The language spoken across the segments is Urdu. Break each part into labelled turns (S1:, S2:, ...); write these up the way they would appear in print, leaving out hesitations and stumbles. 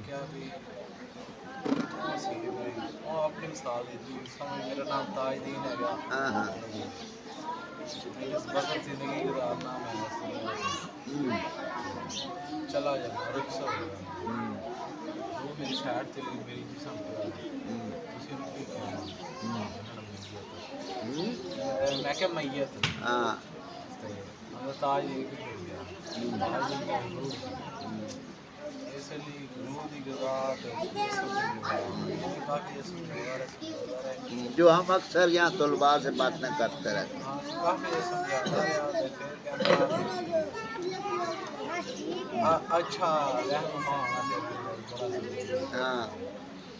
S1: کیا بھی وہ اپنی مثال دیتی سمجھ میرا نام تاج دین ہے گا بسر زندگی گزارنا میں چلا جانا رخصت ہو جانا وہ میری سائڈ سے میری جسم پہ کسی نے بھی کہنا میں کیا میت تاج دین کی ہو گیا تاج دین کا حضور اس لیے روح کی غذا
S2: جو ہم اکثر یہاں طلباء سے باتیں کرتے رہتے ہیں
S1: اچھا رہنما
S2: ہاں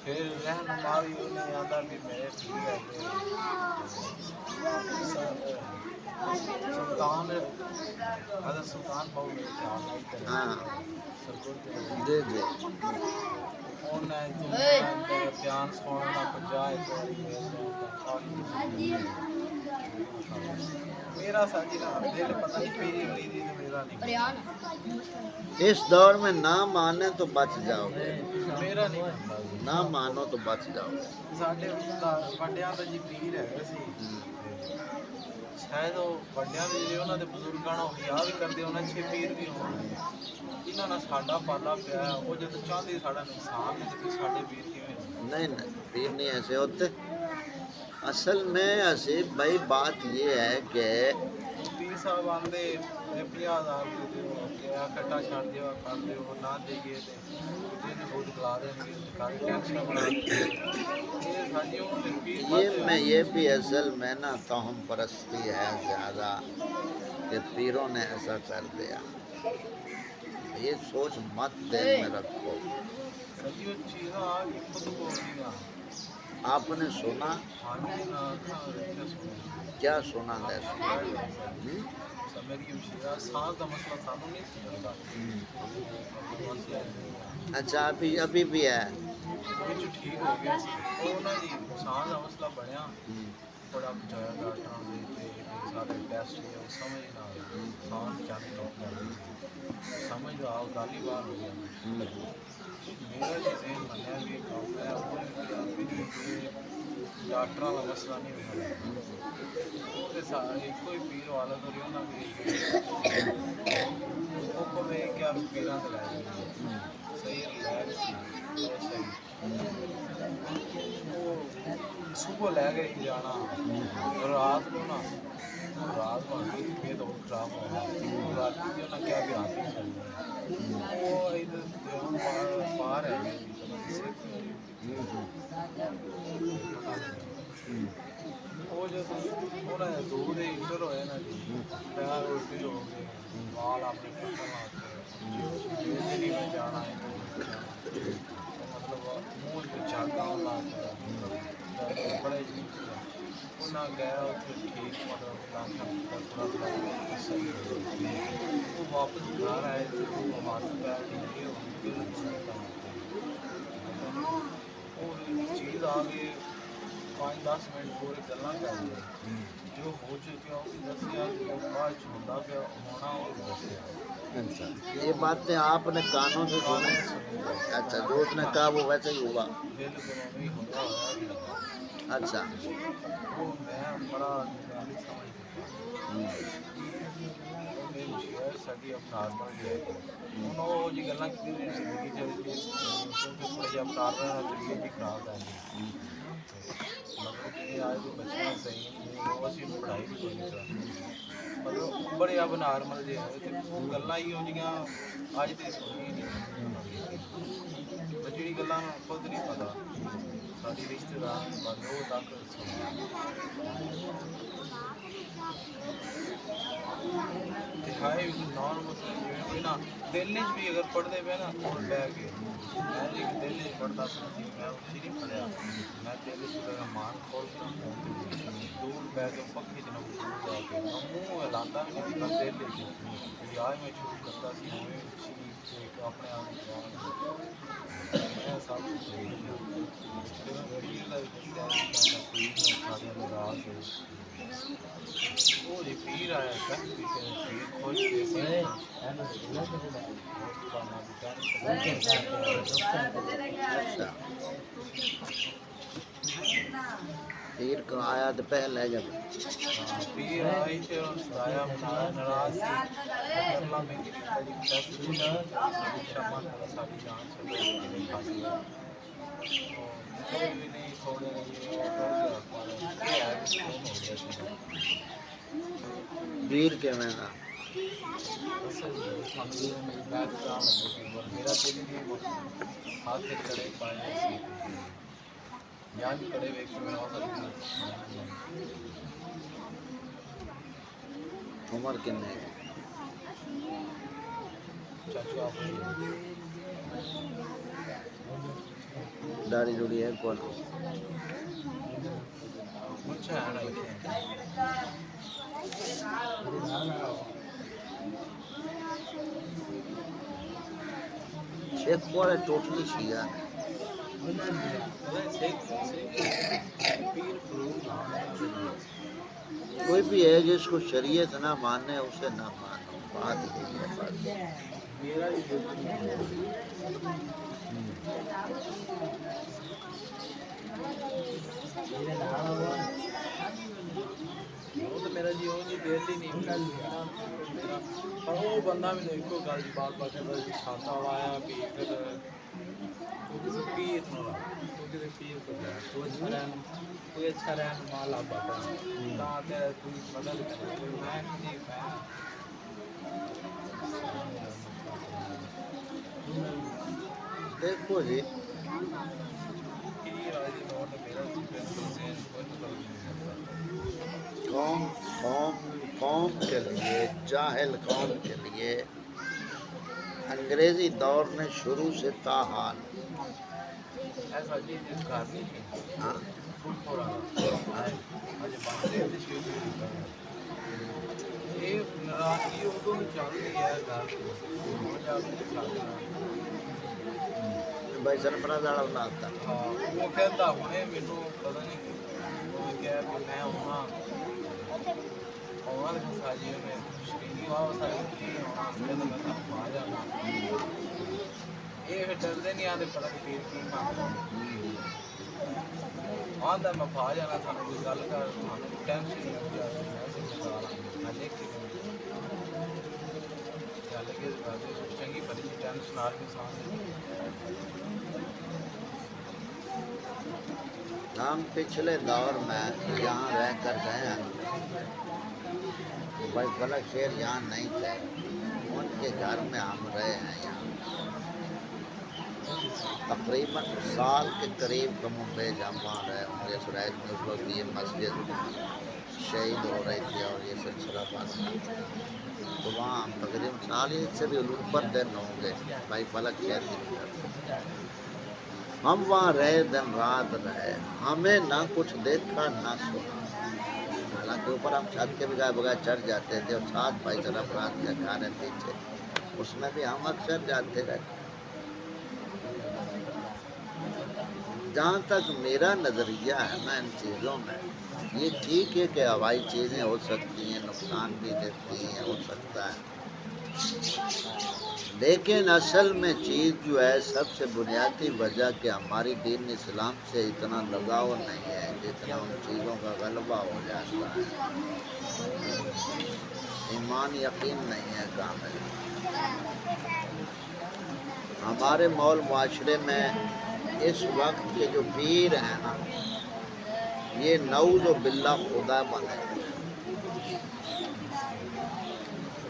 S1: پھر رہنما بھی انہیں آتا بھی میرے پیر ہے سلطان حضرت سلطان بہو میرے خیال
S2: ہاں
S1: جی
S2: جی
S1: پیان سونا پجائے میرا ساتھی نا دل پتہ نہیں پیری وریدی تو میرا نہیں
S2: اس دور میں نہ مانے تو بچ جاؤ گے
S1: میرا نہیں بنتا
S2: نہ مانو تو بچ جاؤ گے
S1: ساڈے وڈیاں دا جی پیر ہے سی شاید وہ وڈیاں دے جڑے انہاں دے بزرگاں نوں خیال کردے انہاں چھ پیر بھی ہون انہاں نال ساڈا پالا پیا ہے وہ جد چاہندے ساڈا نقصان ہے تے ساڈے پیر کیویں
S2: نہیں پیر نہیں ایسے ہوتے اصل میں حسیب بھائی بات یہ ہے کہ
S1: پیر صاحب آندے 50,000 دے دیو کیا کٹا چھڑ دیو کر دیو نہ دئیے تے جن بہت کلا دیں گے کاری ٹینشن بنا
S2: یہ بھی اصل میں نا توہم پرستی ہے زیادہ کہ پیروں نے ایسا کر دیا یہ سوچ مت دل میں رکھو آپ نے سنا کیا سنا اچھا ابھی بھی ہے
S1: ٹھیک ہو گیا سانس کا مسئلہ بنیا بڑا بچایا ڈاکٹر سارے ٹیسٹ سمجھ نہ سانس چاہیے ڈاکٹر سمجھ آؤ گل ہی باہر ہو گیا میرا جو ذہن بنیا بھی کام ہے ڈاکٹر کا مسئلہ نہیں ہونا کوئی پیر والا تو رہنا بھی کیا پیرا تو لے صحیح ریلیکس صحیح صبح لے کے جانا رات کو نا رات کو طبیعت اور خراب ہونا رات کی نا کیا بھی آتی چلنا وہ ادھر باہر ہے وہ جب انہیں دور انٹر ہوئے نا جی پیر الٹی ہو گئے بال اپنے پکڑ نہیں میں جانا ہے مطلب منہ جاگا ہونا بڑے انہیں گیا ٹھیک مطلب تھوڑا صحیح وہ واپس گھر آئے ہاتھ پیر ڈھیلے ہو اور چیز آ گئی 5-10 منٹ پورے گلا کر گئے جو ہو چکا وہ بھی دسیا جو بعد ہوتا پیا ہونا وہ بھی دسیا
S2: اچھا یہ باتیں آپ نے کانوں سے سنی اچھا جو اس نے کہا وہ ویسے ہی ہوا اچھا
S1: وہ میں بڑا ساری اب نارمل جو ہے وہ جی گلا کی زندگی چلتی تھوڑا جہا نارمل طریقے کی خراب ہے مطلب کہ آج تو بچہ صحیح وہ اسی پڑھائی بھی کوئی نہیں کرا مطلب بڑے اب نارمل جے وہ گلا ہی ہو جیاں اج تے سنی نہیں جڑی گلاں خود نہیں پتا ساری رشتے دار بس وہ تک دکھائے بھی نارمل کوئی نا دل بھی اگر پڑھتے پہ نا کول بہ کے میں جی دل پڑھتا سمجھی میں اسی نہیں پڑھیا میں دل مان کھول کے دور بہ کے پکھی جناب دور جا کے منہ لاتا بھی نہیں بس دل آج میں شروع کرتا سی ہوئے چیخ اپنے آپ میں سب کچھ پیر کا بھی دسیا پیر نے سارے راز وہ جی پیر آیا پیر خوش
S2: اچھا پیر کو آیا تو پہلے جب
S1: پیر آئی تھے اور سایہ ناراض سی اللہ میں کہ جی پیسے دی ساری شمع ساری جان سے کھاتی ہے کوئی بھی نہیں چھوڑے گا یہ وہ ٹر گیا پر یہ ہے کہ فون ہو گیا سی
S2: پیر کے میں نا
S1: میری بیت کرا لگی تھی اور میرا دل نہیں ہاتھ سے کڑے پائے سی یہاں بھی کڑے ہوئے کہ میں وقت
S2: عمر کنے
S1: چاچو آپ
S2: داڑھی جڑی ہے کون
S1: مجھے آنا لکھے
S2: ایک کوڑے ٹوٹلی شیعہ ہے کوئی بھی ہے جس کو شریعت نہ مانے اسے نہ مانو بات یہی ہے بس
S1: میرا بھی دل وہ تو میرا جی ہوں جی دل ہی نہیں پر وہ بندہ بھی ایک گل جی بار بار کرتا جی کھاتا ہوا آیا بھی پھر تو کسی پیر نہ تو کسی پیر کو جائے کوئی اچھا رہن مالا بابا تا کوئی مدد کرے میں جی
S2: دیکھو جی
S1: پیر آئی دی نوٹ میرا بالکل ذہن کوئی بدل نہیں سکتا
S2: قوم کے لیے جاہل قوم کے لیے انگریزی دور نے شروع سے تاحال
S1: ایسا جی جس گھر نہیں تھی
S2: ہاں
S1: یہ ناراضگی ادو بھی چل رہی ہے گھر
S2: بھائی سرفراز والا بناتا
S1: ہاں وہ کہتا ہوں مینو پتا نہیں وہ کہہ کہ میں آنا آنا تو ساجی میں شریفی واہ ساری آنا کہتا میں تھانوں پا جانا یہ پھر ڈرتے نہیں آتے پتا کہ پیر کی مانگتا آتا میں پا جانا تھانوں کوئی گل کر تھانوں ٹینشن نہیں ہو جاتی میں ذمہ دار میں لکھ کے گل کہ چنگی بڑی جی ٹینشن آ رہی انسان
S2: ہم پچھلے دور میں یہاں رہ کر گئے ہیں بھائی فلک شیر یہاں نہیں تھے ان کے گھر میں ہم رہے ہیں یہاں تقریباً سال کے قریب کم و بیش ہم وہاں رہے ہوں گے سرائج میں اس وقت یہ مسجد شہید ہو رہی تھی اور یہ سلسلہ بات تو وہاں ہم تقریباً سال ہی سے بھی اوپر دن ہوں گے بھائی فلک شیر کی طرف ہم وہاں رہے دن رات رہے ہمیں نہ کچھ دیکھا نہ سنا حالانکہ اوپر ہم چھت کے بغیر بغیر چڑھ جاتے تھے اور ساتھ بھائی سرفراز کے گھر ہے پیچھے اس میں بھی ہم اکثر جاتے رہتے جہاں تک میرا نظریہ ہے نا ان چیزوں میں یہ ٹھیک ہے کہ ہوائی چیزیں ہو سکتی ہیں نقصان بھی دیتی ہیں ہو سکتا ہے لیکن اصل میں چیز جو ہے سب سے بنیادی وجہ کہ ہماری دین اسلام سے اتنا لگاؤ نہیں ہے جتنا ان چیزوں کا غلبہ ہو جاتا ہے ایمان یقین نہیں ہے کامل ہمارے مول معاشرے میں اس وقت کے جو پیر ہیں نا یہ نعوذ باللہ خدا بنے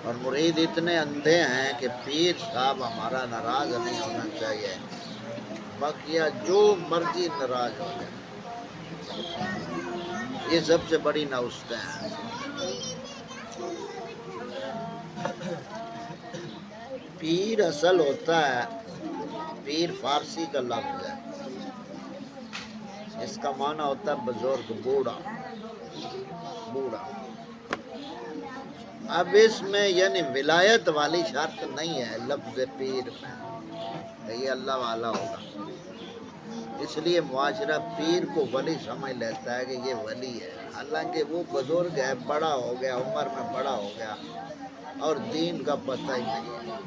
S2: اور مرید اتنے اندھے ہیں کہ پیر صاحب ہمارا ناراض نہیں ہونا چاہیے بقیہ جو مرضی ناراض ہو جائے یہ سب سے بڑی نوستیں ہیں پیر اصل ہوتا ہے پیر فارسی کا لفظ ہے اس کا معنی ہوتا ہے بزرگ بوڑھا بوڑھا اب اس میں یعنی ولایت والی شرط نہیں ہے لفظ پیر میں کہ یہ اللہ والا ہوگا اس لیے معاشرہ پیر کو ولی سمجھ لیتا ہے کہ یہ ولی ہے حالانکہ وہ بزرگ ہے بڑا ہو گیا عمر میں بڑا ہو گیا اور دین کا پتہ ہی نہیں.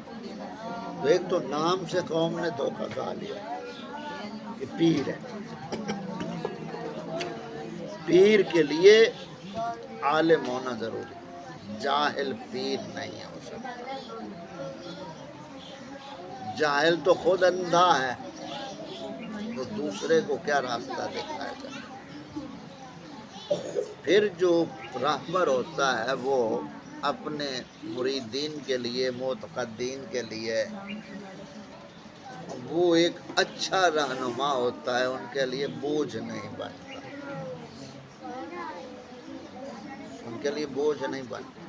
S2: تو ایک تو نام سے قوم نے دھوکہ کھا لیا کہ پیر ہے. پیر کے لیے عالم ہونا ضروری ہے، جاہل پیر نہیں ہو سکتا. جاہل تو خود اندھا ہے، وہ دوسرے کو کیا راستہ دکھائے گا. پھر جو رہبر ہوتا ہے وہ اپنے مریدین کے لیے، معتقدین کے لیے وہ ایک اچھا رہنما ہوتا ہے، ان کے لیے بوجھ نہیں بنتا، ان کے لیے بوجھ نہیں بنتا.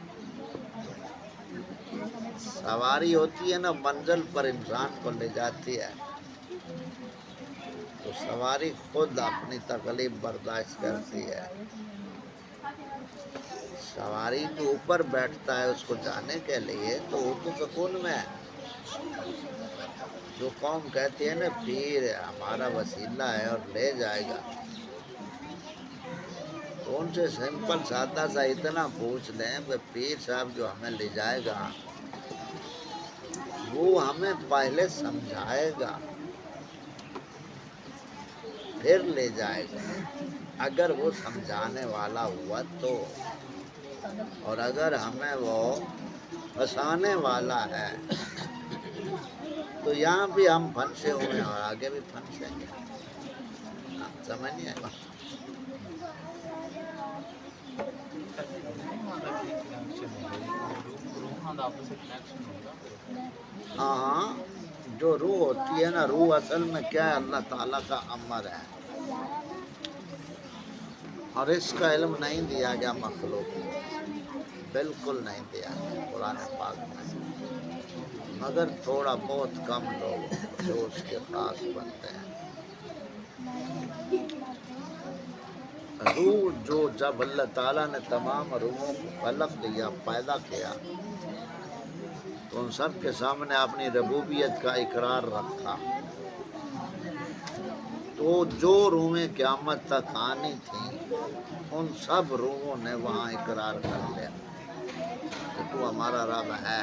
S2: سواری ہوتی ہے نا، منزل پر انسان کو لے جاتی ہے تو سواری خود اپنی تکلیف برداشت کرتی ہے. سواری تو اوپر بیٹھتا ہے اس کو جانے کے لیے، تو وہ تو سکون میں ہے. جو قوم کہتی ہے نا پیر ہمارا وسیلہ ہے اور لے جائے گا، تو ان سے سمپل سادہ سا اتنا پوچھ لیں کہ پیر صاحب جو ہمیں لے جائے گا وہ ہمیں پہلے سمجھائے گا پھر لے جائے گا. اگر وہ سمجھانے والا ہوا تو، اور اگر ہمیں وہ پھنسانے والا ہے تو یہاں بھی ہم پھنسے ہوئے ہیں اور آگے بھی پھنسیں گے. سمجھ نہیں آئے گا. ہاں ہاں، جو روح ہوتی ہے نا، روح اصل میں کیا ہے، اللہ تعالیٰ کا امر ہے، اور اس کا علم نہیں دیا گیا مخلوق کو، بالکل نہیں دیا گیا قرآن پاک میں، مگر تھوڑا بہت کم لوگ جو اس کے خاص بنتے ہیں. روح جو جب اللہ تعالیٰ نے تمام روحوں کو خلق کیا، پیدا کیا، تو ان سب کے سامنے اپنی ربوبیت کا اقرار رکھا. تو جو روحیں قیامت تک آنی تھیں ان سب روحوں نے وہاں اقرار کر لیا کہ تو ہمارا رب ہے.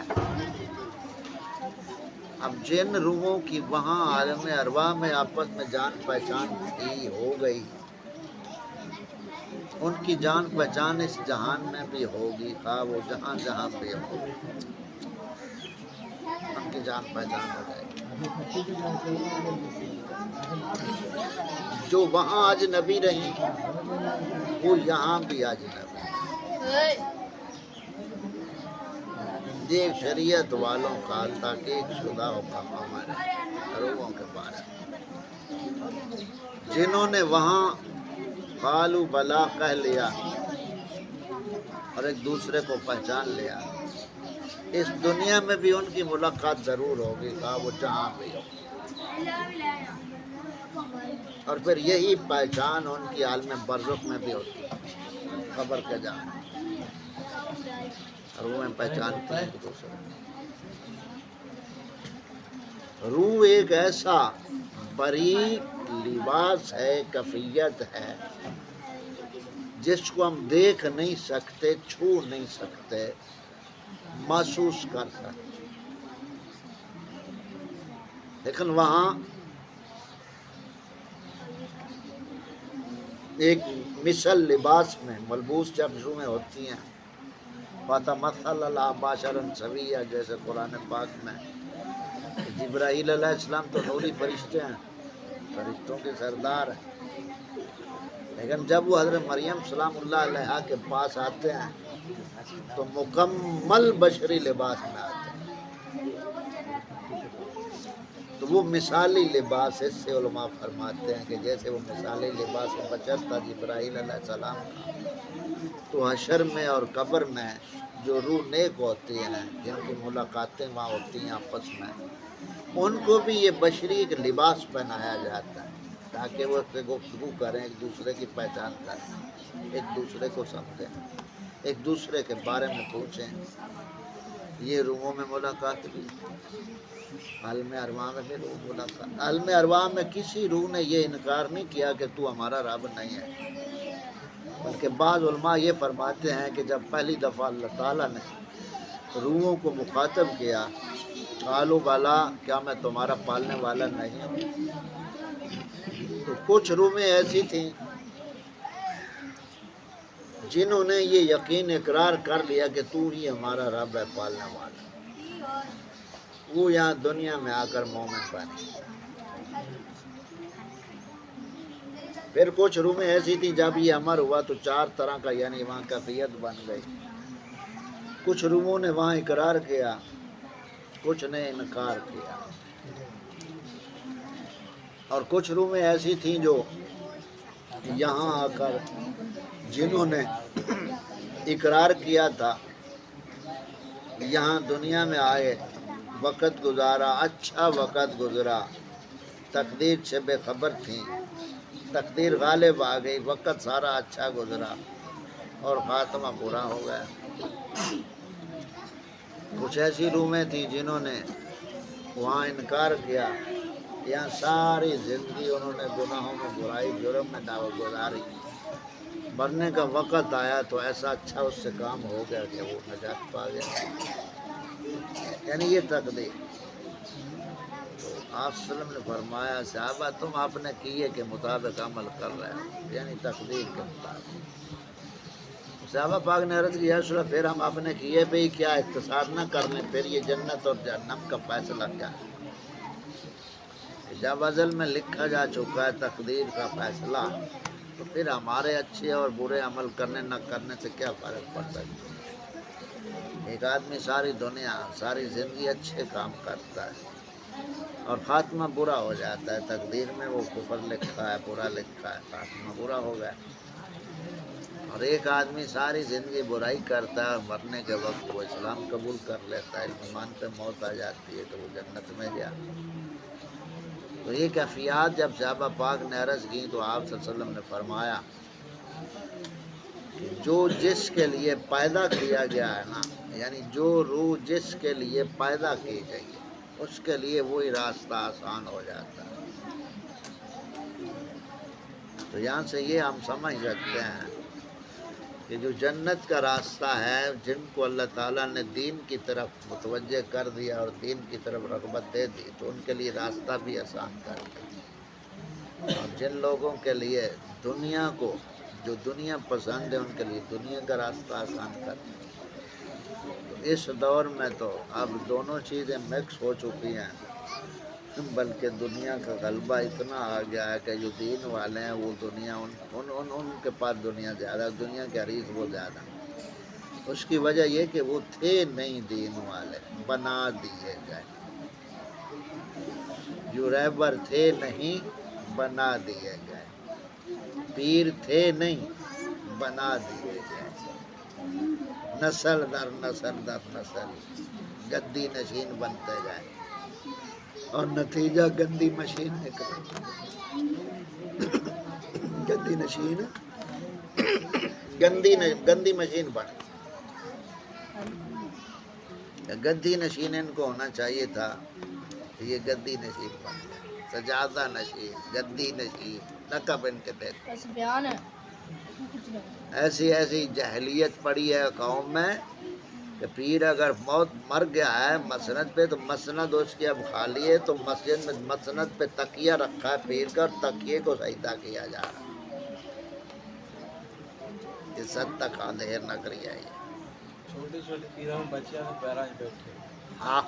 S2: اب جن روحوں کی وہاں عالم ارواح میں آپس میں جان پہچان تھی، ہو گئی، ان کی جان پہچان اس جہان میں بھی ہوگی، خواہ وہ جہاں جہاں پہ ہو، ان کی جان پہچان ہو جائے گی. جو وہاں اجنبی رہی وہ یہاں بھی اجنبی. دیکھ شریعت والوں کا تحقیق شدہ حکم ہمارے روحوں کے بارے میں، جنہوں نے وہاں قالوا بلا کہہ لیا اور ایک دوسرے کو پہچان لیا، اس دنیا میں بھی ان کی ملاقات ضرور ہوگی، کہا وہ جہاں بھی ہو. اور پھر یہی پہچان ان کی عالم برزخ میں بھی ہوتی ہے، قبر کے جہاں روحیں پہچانتی ہیں ایک دوسرے. روح ایک ایسا باریک لباس ہے، کفیت ہے، جس کو ہم دیکھ نہیں سکتے، چھو نہیں سکتے، محسوس کر سکتے. لیکن وہاں ایک مثل لباس میں ملبوس جب روحیں ہوتی ہیں، فَتَمَثَّلَ لَهَا بَشَرًا سَوِيًّا، جیسے قرآن پاک میں جبرائیل علیہ السلام تو نوری فرشتے ہیں، فرشتوں کے سردار ہیں، لیکن جب وہ حضرت مریم سلام اللہ علیہا کے پاس آتے ہیں تو مکمل بشری لباس میں آتے ہیں. تو وہ مثالی لباس، اس سے علماء فرماتے ہیں کہ جیسے وہ مثالی لباس بشر تھا جبرائیل علیہ السلام کا، تو حشر میں اور قبر میں جو روح نیک ہوتی ہیں، جن کی ملاقاتیں وہاں ہوتی ہیں آپس میں، ان کو بھی یہ بشری ایک لباس پہنایا جاتا ہے تاکہ وہ گفتگو کریں، ایک دوسرے کی پہچان کریں، ایک دوسرے کو سمجھیں، ایک دوسرے کے بارے میں پوچھیں. یہ روحوں میں ملاقات بھی، عالم ارواح میں بھی روح ملاقات. عالم ارواح میں کسی روح نے یہ انکار نہیں کیا کہ تو ہمارا رب نہیں ہے، بلکہ بعض علماء یہ فرماتے ہیں کہ جب پہلی دفعہ اللہ تعالیٰ نے روحوں کو مخاطب کیا، قالوا بلا، کیا میں تمہارا پالنے والا نہیں ہوں؟ تو کچھ روحیں ایسی تھیں جنہوں نے یہ یقین اقرار کر لیا کہ تو ہی ہمارا رب ہے، پالنے والا، وہ یہاں دنیا میں آ کر مومن بنے۔ پھر کچھ روحیں ایسی تھیں جب یہ امر ہوا تو 4 طرح کا یعنی وہاں کیفیت بن گئی۔ کچھ روحوں نے وہاں اقرار کیا، کچھ نے انکار کیا، اور کچھ روحیں ایسی تھیں جو یہاں آ کر جنہوں نے اقرار کیا تھا، یہاں دنیا میں آئے، وقت گزارا، اچھا وقت گزرا، تقدیر سے بے خبر تھیں، تقدیر غالب آ گئی، وقت سارا اچھا گزرا اور خاتمہ برا ہو گیا۔ کچھ ایسی روحیں تھیں جنہوں نے وہاں انکار کیا، یہاں ساری زندگی انہوں نے گناہوں میں، برائی جرم میں گزاری، مرنے کا وقت آیا تو ایسا اچھا اس سے کام ہو گیا کہ وہ نجات پا گیا، یعنی یہ تقدیر۔ تو آپ صلی اللہ علیہ وسلم نے فرمایا صحابہ تم اپنے کیے کے مطابق عمل کر رہے ہو، یعنی تقدیر کے مطابق۔ صحابہ پاک نے عرض کی یا رسول اللہ پھر ہم اپنے کیے پہ ہی کیا اقتصار نہ کر لیں، پھر یہ جنت اور جہنم کا فیصلہ کیا ہے؟ جب ازل میں لکھا جا چکا ہے تقدیر کا فیصلہ، تو پھر ہمارے اچھے اور برے عمل کرنے نہ کرنے سے کیا فرق پڑ سکتا ہے؟ ایک آدمی ساری دنیا، ساری زندگی اچھے کام کرتا ہے اور خاتمہ برا ہو جاتا ہے، تقدیر میں وہ کفر لکھا ہے، برا لکھا ہے، خاتمہ برا ہو گیا۔ اور ایک آدمی ساری زندگی برائی کرتا ہے، مرنے کے وقت وہ اسلام قبول کر لیتا ہے، ایمان پہ موت آ جاتی ہے تو وہ جنت میں گیا۔ تو یہ کیفیات جب صحابہ پاک نے عرض کی تو آپ صلی اللہ علیہ وسلم نے فرمایا کہ جو جس کے لیے پیدا کیا گیا ہے نا، یعنی جو روح جس کے لیے پیدا کی گئی ہے اس کے لیے وہی راستہ آسان ہو جاتا ہے۔ تو یہاں سے یہ ہم سمجھ سکتے ہیں کہ جو جنت کا راستہ ہے، جن کو اللہ تعالیٰ نے دین کی طرف متوجہ کر دیا اور دین کی طرف رغبت دے دی تو ان کے لیے راستہ بھی آسان کر دیا، اور جن لوگوں کے لیے دنیا کو، جو دنیا پسند ہے ان کے لیے دنیا کا راستہ آسان کر دیا۔ تو اس دور میں تو اب دونوں چیزیں مکس ہو چکی ہیں، بلکہ دنیا کا غلبہ اتنا آ گیا ہے کہ جو دین والے ہیں وہ دنیا ان کے پاس دنیا زیادہ، دنیا کے عریض وہ زیادہ۔ اس کی وجہ یہ کہ وہ تھے نہیں دین والے، بنا دیے گئے، جو رہبر تھے نہیں بنا دیے گئے، پیر تھے نہیں بنا دیے گئے، نسل در نسل در نسل گدی نشین بنتے گئے اور نتیجہ گندی مشین نکلا، گندی نشین گندی مشین بن، گدی نشین ان کو ہونا چاہیے تھا، یہ گدی نشین بن گیا، سجادہ نشین، گدی نشین، لقب ان کے دیکھو۔ ایسی جہلیت پڑی ہے قوم میں کہ پیر اگر مر گیا ہے مسند پہ تو مسند اس کی اب خالی ہے، تو مسجد میں مسند پہ تکیہ رکھا ہے پیر کا اور تکیے کو سجدہ کیا جا رہا ہے۔ یہ صدقہ خاندیر نگری ہے یہ۔
S1: چھوٹے چھوٹے پیروں میں بچے ہیں پیروں میں بیٹھے،
S2: ہاں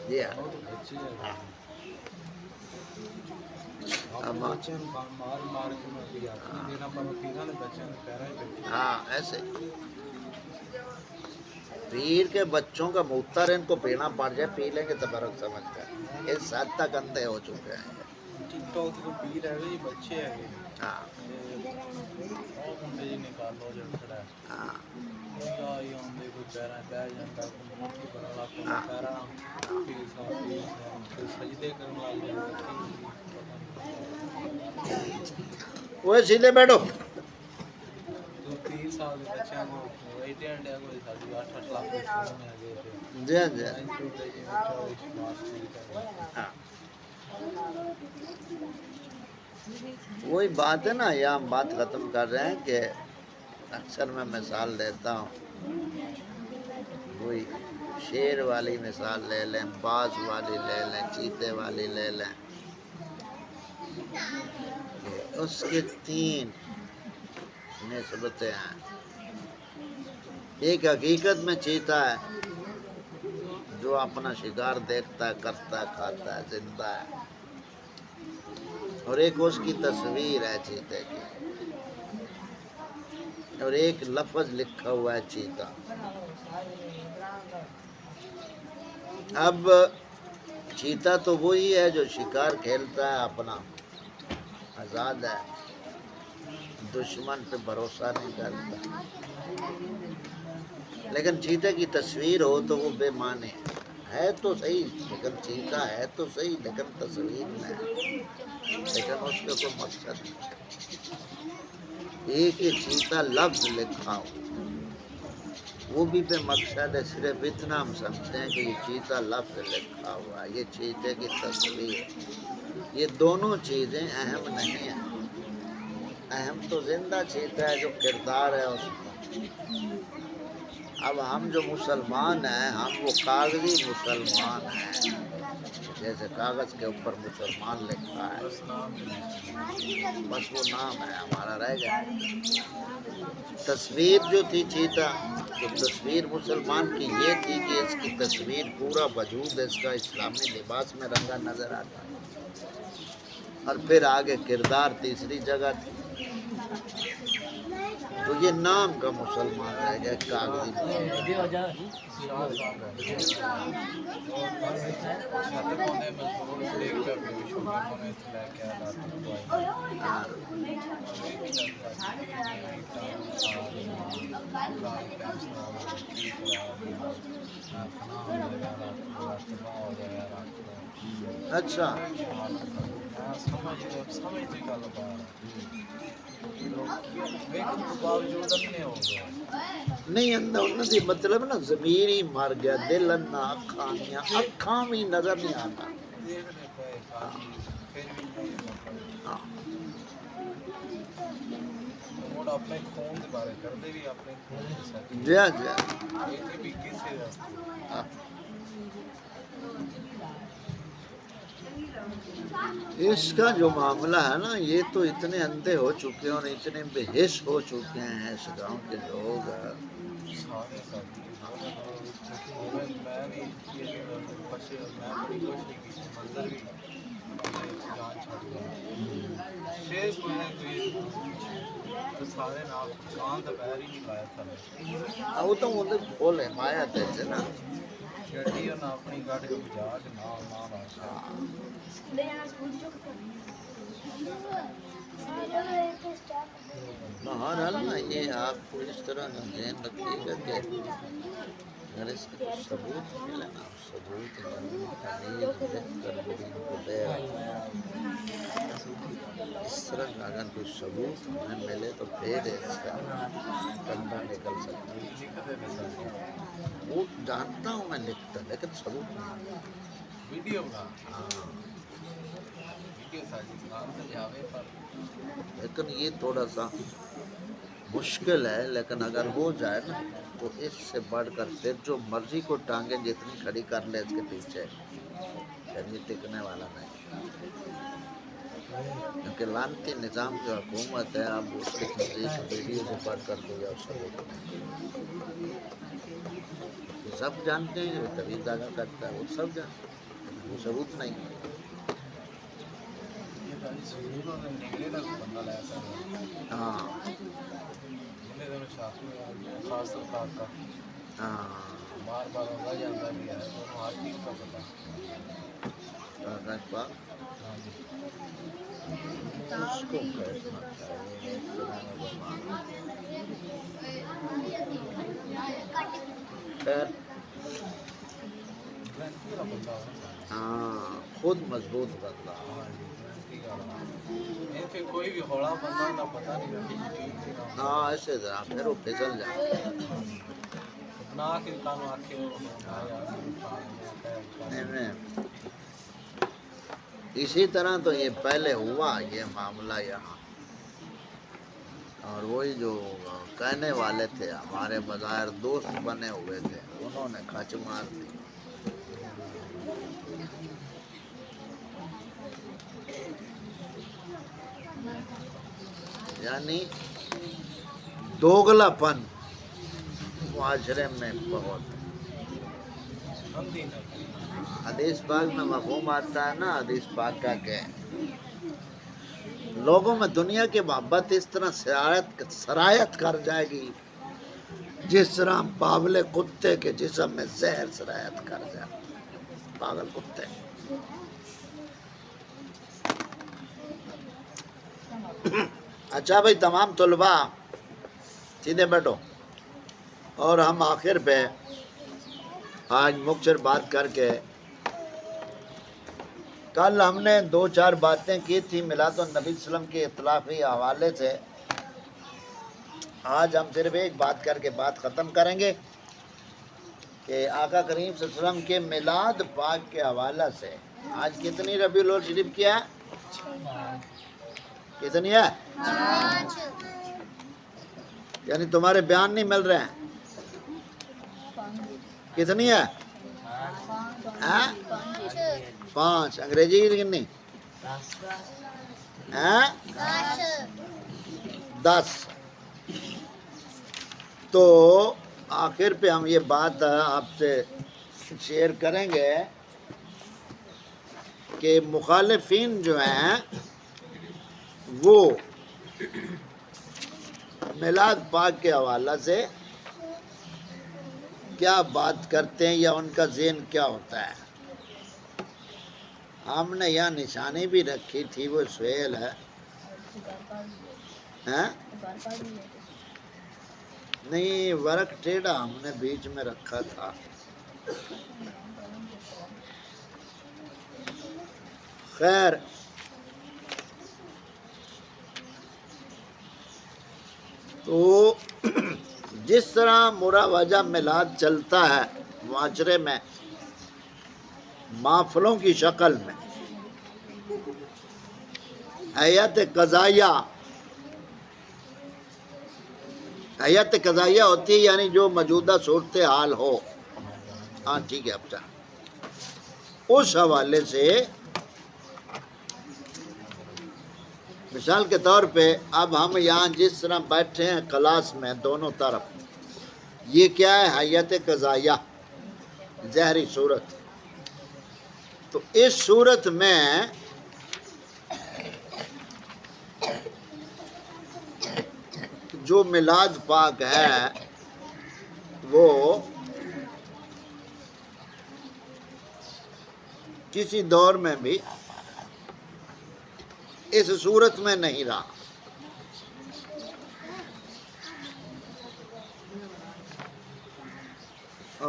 S2: یہ ہے۔
S1: وہ تو بچے ہیں،
S2: اب
S1: بچے مار مار کے میں بھی آتی دینا پر پیروں نے بچے ہیں پیروں میں بیٹھے۔
S2: ہاں ایسے پیر کے بچوں کا موتر ان کو پینا پڑ جائے پی لیں گے تبرک سمجھ کر، اس حد تک اندھے ہو چکے ہیں۔
S1: ٹک ٹاک کے پیر ہے یہ بچے ہیں،
S2: ہاں
S1: وہ منڈے جی نکال لو جو کھڑا ہے،
S2: ہاں
S1: یہ آدھے کوئی پیروں بہ جاتا، کوئی مٹھی بنا لا کے پیروں پیس کوئی سجدے کرنے لگ جاتا، کی پتہ نہیں۔
S2: وہ سیدھے بیٹھو۔
S1: تو 30 سال کے بچوں کو ایڈے ایڈے کوئی ساڑھی 8 لاکھ کے فون ہے گئے تھے،
S2: جی ہاں جی ہاں وہی بات ہے نا، یہ ہم بات ختم کر رہے ہیں کہ اکثر میں مثال دیتا ہوں وہی شیر والی مثال لے لیں، باز والی لے لیں، چیتے والی لے لیں، اس کے 3 نسبتیں ہیں۔ ایک حقیقت میں چیتا ہے جو اپنا شکار دیکھتا ہے، کرتا ہے، کھاتا ہے، زندہ ہے، اور ایک اس کی تصویر ہے چیتے کی، اور ایک لفظ لکھا ہوا ہے چیتا۔ اب چیتا تو وہی ہے جو شکار کھیلتا ہے، اپنا آزاد ہے، دشمن پہ بھروسہ نہیں کرتا، لیکن چیتے کی تصویر ہو تو وہ بے معنی ہے تو صحیح، لیکن چیتا ہے تو صحیح لیکن تصویر میں ہے، لیکن اس کا کوئی مقصد نہیں۔ ایک ہی چیتا لفظ لکھا ہو وہ بھی بے مقصد ہے، صرف اتنا ہم سمجھتے ہیں کہ یہ چیتا لفظ لکھا ہوا ہے، یہ چیتے کی تصویر، یہ دونوں چیزیں اہم نہیں ہیں۔ اہم تو زندہ چیتا ہے جو کردار ہے اس کا۔ اب ہم جو مسلمان ہیں، ہم وہ کاغذی مسلمان ہیں، جیسے کاغذ کے اوپر مسلمان لکھا ہے،
S1: بس نام
S2: بس وہ نام ہے ہمارا، رہ گیا۔ تصویر جو تھی چیتا، تو تصویر مسلمان کی یہ تھی کہ اس کی تصویر پورا وجود اس کا اسلامی لباس میں رنگا نظر آتا ہے، اور پھر آگے کردار تیسری جگہ تھی، تو یہ نام کا مسلمان رہ گیا، کاغذی مسلمان۔
S1: شاہ صاحب ہے چھت کونے مزدور دیکھ کر بھی چھوٹے کونے سے لے کے آ
S2: ہاں، اچھا، نہیں اندر انہوں نے مطلب نا ضمیر ہی مر گیا، دل انا، اکھاں بھی نظر نہیں آتا۔ ہاں،
S1: اپنے خون کے بارے کرتے بھی اپنے خون کے ساتھ
S2: جا جا،
S1: یہ بھی کسی راستے
S2: ہاں۔ اس کا جو معاملہ ہے نا، یہ تو اتنے اندھے ہو چکے ہیں اور اتنے بے حس ہو چکے ہیں اس گاؤں کے لوگ۔
S1: سارے میں بھی بڑی کوشش کی مندر بھی جان چھڑ گیا شیر کوئی تو سارے نال کان تو پیر ہی نہیں پایا تھا
S2: وہ تو مطلب کھولے مایا تھے نا،
S1: چٹی اور اپنی گاڑی کو بجا کے نال
S2: بہرحال نا یہ آپ کو اس طرح کا ذہن رکھیے گا کہ اگر اس کا کوئی ثبوت ملے نا، ثبوت دلیل لکھ کر مبین کو دے رہا، اس طرح کا اگر کوئی ثبوت ہمیں ملے تو پھر اس کا کنڈا نکل سکتا ہے۔ وہ جانتا ہوں میں لکھتا لیکن ثبوت نہیں۔
S1: ویڈیو بنا
S2: ہاں،
S1: ویڈیو ساری اسلام سے جاوے پر
S2: لیکن یہ تھوڑا سا مشکل ہے، لیکن اگر ہو جائے نا تو اس سے بڑھ کر پھر جو مرضی کو ٹانگیں جتنی کھڑی کر لے اس کے پیچھے، پھر یہ ٹکنے والا نہیں، کیونکہ لانتی نظام کی حکومت ہے، اب اس کے نزدیک ویڈیو سے بڑھ کر کوئی اور ثبوت نہیں۔ یہ سب جانتے ہیں کہ تبھی داغا کرتا ہے، وہ سب جانتے ہیں لیکن وہ ثبوت نہیں۔ ہاں
S1: خاص طور کا
S2: ہاں،
S1: بار بار ہوگا جاتا بھی ہے تو ہر چیز کا پتا ہاں جی
S2: اس کو بیٹھنا چاہیے اس طرح کا زمانہ۔ خیر،
S1: گارنٹی کا بندہ ہونا
S2: ہاں، خود مضبوط بندہ۔
S1: ہاں جی گارنٹی کا نہیں پھر کوئی بھی ہوڑا بندہ نہ پتہ نہیں رہتی
S2: ہاں ایسے طرح پھر وہ پھسل جائے۔
S1: نہ کہ کانوں آکھے
S2: نہیں نہیں، اسی طرح تو یہ پہلے ہوا یہ معاملہ یہاں، اور وہی جو کہنے والے تھے ہمارے بظاہر دوست بنے ہوئے تھے انہوں نے کھچ مار دی. یعنی دوگلا پن معاشرے میں بہت ہے.
S1: اندھی نہ
S2: حدیث پاک میں مفہوم آتا ہے نا، حدیث پاک کا کہ لوگوں میں دنیا کی محبت اس طرح سرایت کر جائے گی جس طرح باولے کتے کے جسم میں زہر سرایت کر جائے. پاگل کتے. اچھا بھائی تمام طلباء سیدھے بیٹھو. اور ہم آخر پہ آج مختصر بات کر کے، کل ہم نے 2-4 باتیں کی تھی میلاد النبی صلی اللہ علیہ وسلم کے اطلافی حوالے سے. آج ہم صرف ایک بات کر کے بات ختم کریں گے کہ آقا کریم صلی اللہ علیہ وسلم کے میلاد پاک کے حوالہ سے آج کتنی ربیع الاول شریف کیا ہے؟ کتنی ہے؟ یعنی تمہارے بیان نہیں مل رہے ہیں. کتنی ہے؟ 5. انگریزی کی کتنی؟ 10. تو آخر پہ ہم یہ بات آپ سے شیئر کریں گے کہ مخالفین جو ہیں وہ میلاد پاک کے حوالہ سے کیا بات کرتے ہیں یا ان کا ذہن کیا ہوتا ہے. ہم نے یہاں نشانی بھی رکھی تھی، وہ سہیل ہے. نہیں ورق ٹیڑھا ہم نے بیچ میں رکھا تھا. خیر تو جس طرح مروجہ میلاد چلتا ہے معاشرے میں محفلوں کی شکل میں، ہیئت قضائیہ ہوتی ہے، یعنی جو موجودہ صورتحال ہو. ہاں ٹھیک ہے. اب اس حوالے سے مثال کے طور پہ اب ہم یہاں جس طرح بیٹھے ہیں کلاس میں دونوں طرف، یہ کیا ہے؟ ہیئت قضائیہ، ظاہری صورت. تو اس صورت میں جو میلاد پاک ہے وہ کسی دور میں بھی اس صورت میں نہیں رہا.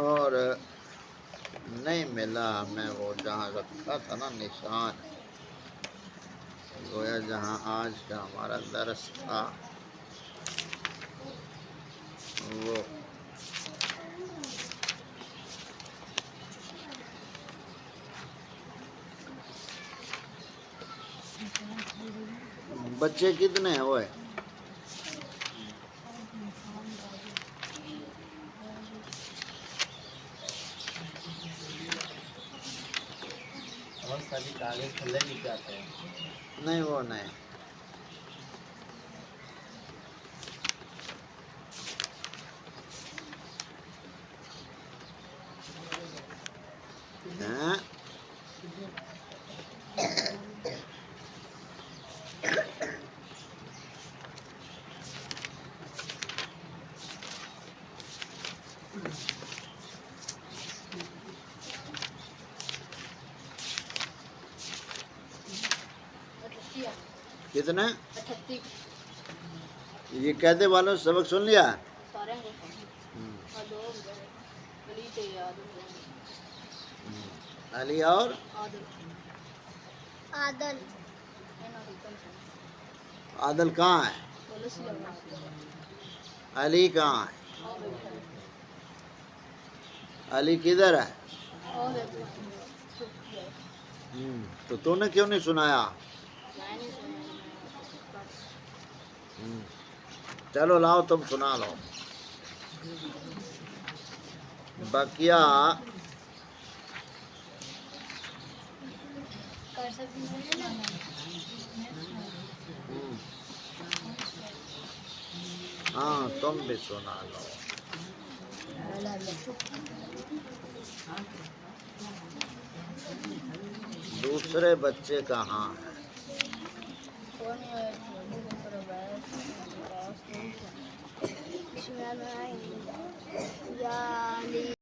S2: اور نہیں ملا ہمیں وہ جہاں رکھا تھا نا نشان، گویا جہاں آج کا ہمارا درس تھا وہ بچے کتنے ہیں وہ ہے؟ نہیں وہ نہیں. ہاں کتنے؟ یہ کہتے والوں سے سبق سن لیا؟ علی اور عادل کہاں ہے؟ علی کہاں ہے؟ علی کدھر ہے؟ تو نے کیوں نہیں سنایا؟ چلو لاؤ تم سنا لو. بقیہ ہاں تم بھی سنا لو. دوسرے بچے کہاں ہیں؟